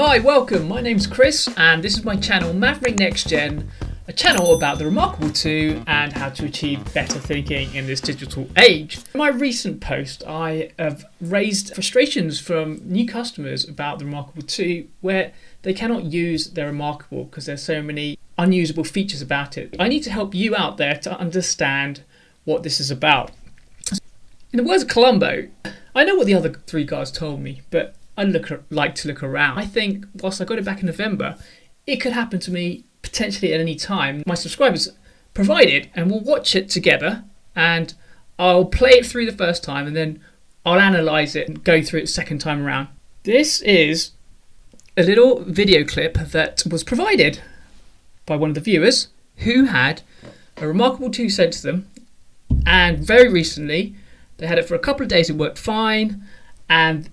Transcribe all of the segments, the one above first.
Hi, welcome. My name's Chris and this is my channel Maverick Next Gen, a channel about the Remarkable 2 and how to achieve better thinking in this digital age. In my recent post, I have raised frustrations from new customers about the Remarkable 2 where they cannot use their Remarkable because there's so many unusable features about it. I need to help you out there to understand what this is about. In the words of Columbo, I know what the other three guys told me, but I like to look around. I think whilst I got it back in November, it could happen to me potentially at any time. My subscribers provide it and we'll watch it together and I'll play it through the first time and then I'll analyse it and go through it second time around. This is a little video clip that was provided by one of the viewers who had a Remarkable 2 sent to them, and very recently they had it for a couple of days, it worked fine, and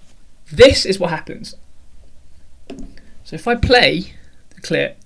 this is what happens. So if I play the clip,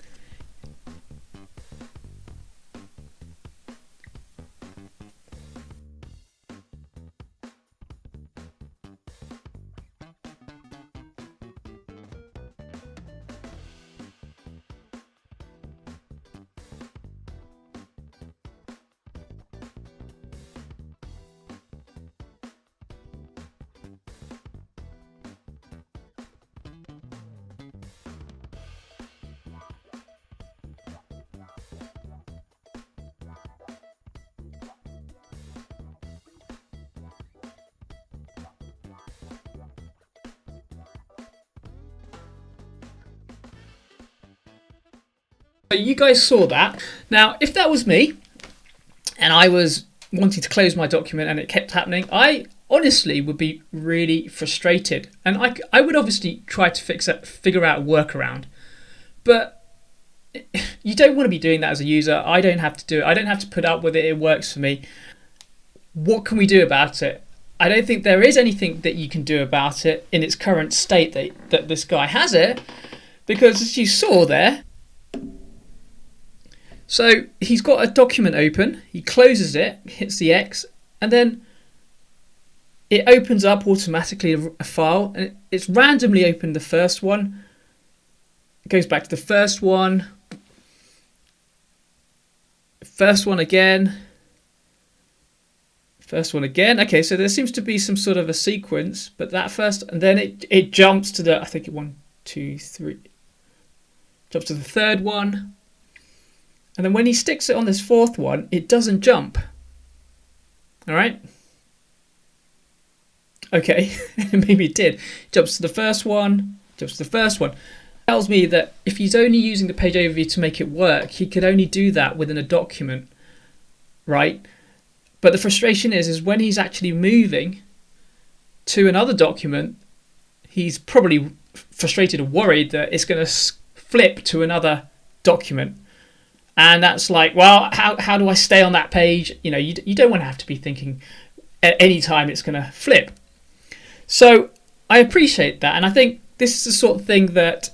so you guys saw that. Now, if that was me and I was wanting to close my document and it kept happening, I honestly would be really frustrated. And I would obviously try to figure out a workaround. But you don't want to be doing that as a user. I don't have to do it. I don't have to put up with it. It works for me. What can we do about it? I don't think there is anything that you can do about it in its current state that this guy has it. Because as you saw there, so he's got a document open, he closes it, hits the X, and then it opens up automatically a file, and it's randomly opened the first one, it goes back to the first one again, first one again. Okay, so there seems to be some sort of a sequence, but that first, and then it jumps to the, I think it 1, 2, 3, jumps to the third one. And then when he sticks it on this fourth one, it doesn't jump. All right. Okay, maybe it did. Jumps to the first one, jumps to the first one. Tells me that if he's only using the page overview to make it work, he could only do that within a document, right? But the frustration is when he's actually moving to another document, he's probably frustrated or worried that it's going to flip to another document. And that's like, well, how do I stay on that page? You know, you don't want to have to be thinking at any time it's going to flip. So I appreciate that. And I think this is the sort of thing that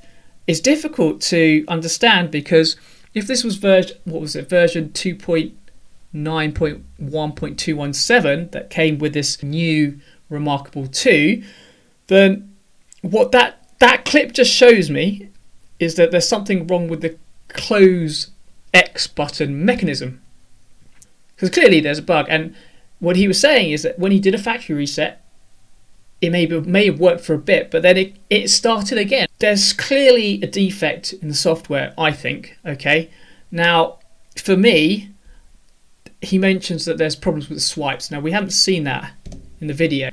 is difficult to understand, because if this was version 2.9.1.217 that came with this new Remarkable 2, then what that clip just shows me is that there's something wrong with the close X button mechanism, because clearly there's a bug. And what he was saying is that when he did a factory reset, it may have worked for a bit, but then it started again. There's clearly a defect in the software, I think. Okay, now for me, he mentions that there's problems with the swipes. Now we haven't seen that in the video.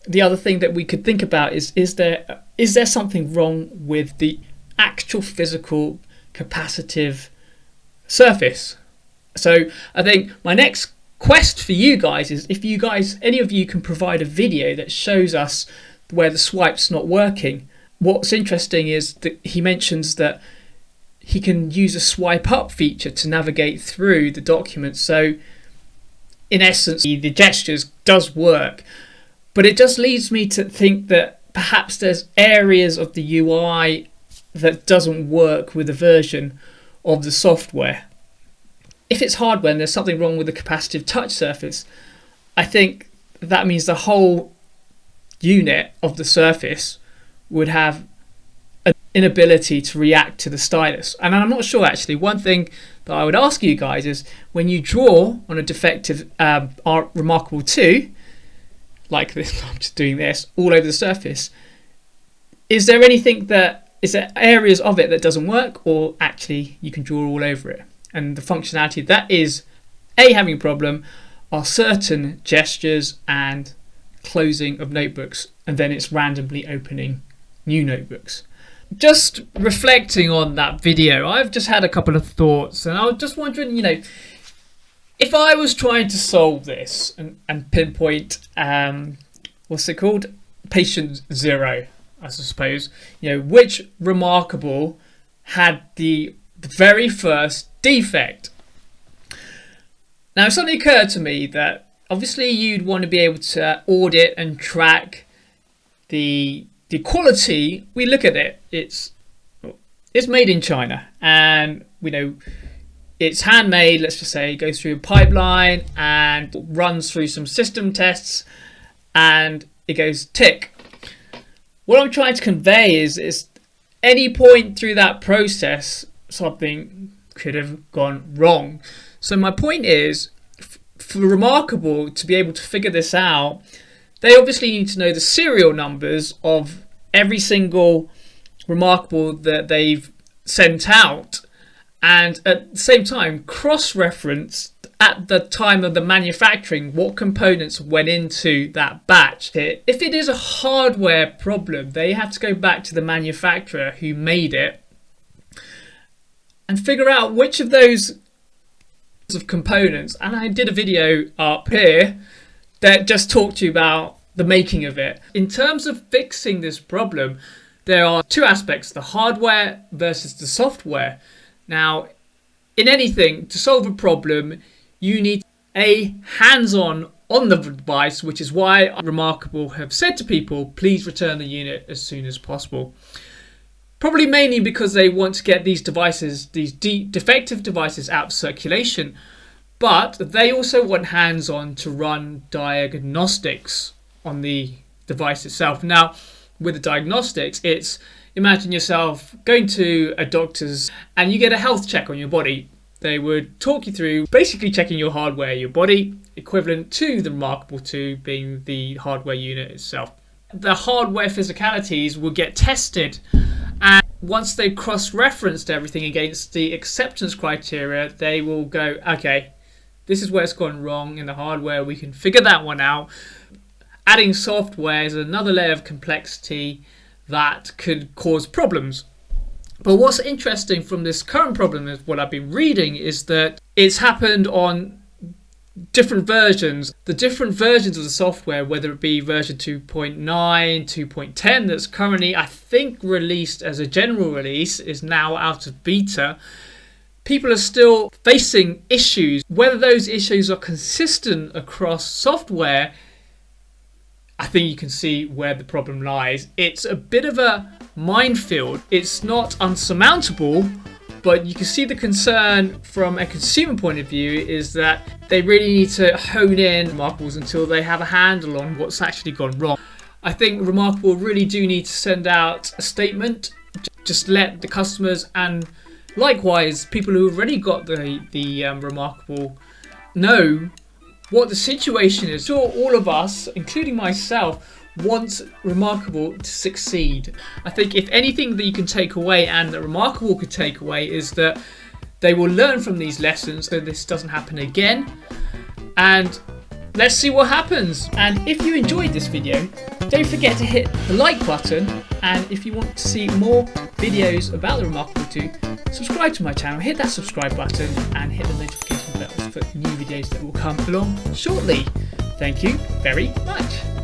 The other thing that we could think about is there something wrong with the actual physical capacitive surface? So I think my next quest for you guys is, if any of you can provide a video that shows us where the swipe's not working. What's interesting is that he mentions that he can use a swipe up feature to navigate through the document. So in essence, the gestures does work, but it just leads me to think that perhaps there's areas of the UI that doesn't work with the version of the software. If it's hardware and there's something wrong with the capacitive touch surface, I think that means the whole unit of the surface would have a inability to react to the stylus. And I'm not sure actually. One thing that I would ask you guys is, when you draw on a defective Remarkable 2, like this, I'm just doing this all over the surface, is there areas of it that doesn't work, or actually you can draw all over it? And the functionality that is having a problem are certain gestures and closing of notebooks, and then it's randomly opening new notebooks. Just reflecting on that video, I've just had a couple of thoughts, and I was just wondering, if I was trying to solve this and pinpoint, what's it called? Patient 0, I suppose, which Remarkable had the very first defect. Now, it suddenly occurred to me that obviously you'd want to be able to audit and track the quality. We look at it, it's made in China, and we know it's handmade. Let's just say it goes through a pipeline and runs through some system tests, and it goes tick. What I'm trying to convey is any point through that process, something could have gone wrong. So my point is, for Remarkable to be able to figure this out, they obviously need to know the serial numbers of every single Remarkable that they've sent out, and at the same time cross-reference at the time of the manufacturing what components went into that batch. If it is a hardware problem, they have to go back to the manufacturer who made it and figure out which of those of components. And I did a video up here that just talked to you about the making of it. In terms of fixing this problem, there are two aspects: the hardware versus the software. Now, in anything, to solve a problem, you need hands-on on the device, which is why Remarkable have said to people, please return the unit as soon as possible. Probably mainly because they want to get these devices, these defective devices, out of circulation, but they also want hands-on to run diagnostics on the device itself. Now, with the diagnostics, it's, imagine yourself going to a doctor's and you get a health check on your body. They would talk you through basically checking your hardware, your body, equivalent to the Remarkable 2 being the hardware unit itself. The hardware physicalities will get tested, and once they've cross-referenced everything against the acceptance criteria, they will go, okay, this is where it's gone wrong in the hardware, we can figure that one out. Adding software is another layer of complexity that could cause problems. But what's interesting from this current problem, is what I've been reading, is that it's happened on different versions. The different versions of the software, whether it be version 2.9, 2.10, that's currently, I think, released as a general release, is now out of beta. People are still facing issues. Whether those issues are consistent across software, I think you can see where the problem lies. It's a bit of a minefield. It's not unsurmountable, but you can see the concern from a consumer point of view is that they really need to hone in Remarkables until they have a handle on what's actually gone wrong. I think Remarkable really do need to send out a statement, just let the customers and likewise people who already got the Remarkable know what the situation is. Sure, all of us, including myself, want Remarkable to succeed. I think if anything that you can take away, and that Remarkable could take away, is that they will learn from these lessons so this doesn't happen again. And let's see what happens. And if you enjoyed this video, don't forget to hit the like button. And if you want to see more videos about the Remarkable 2, subscribe to my channel, hit that subscribe button and hit the notification bell for new videos that will come along shortly. Thank you very much.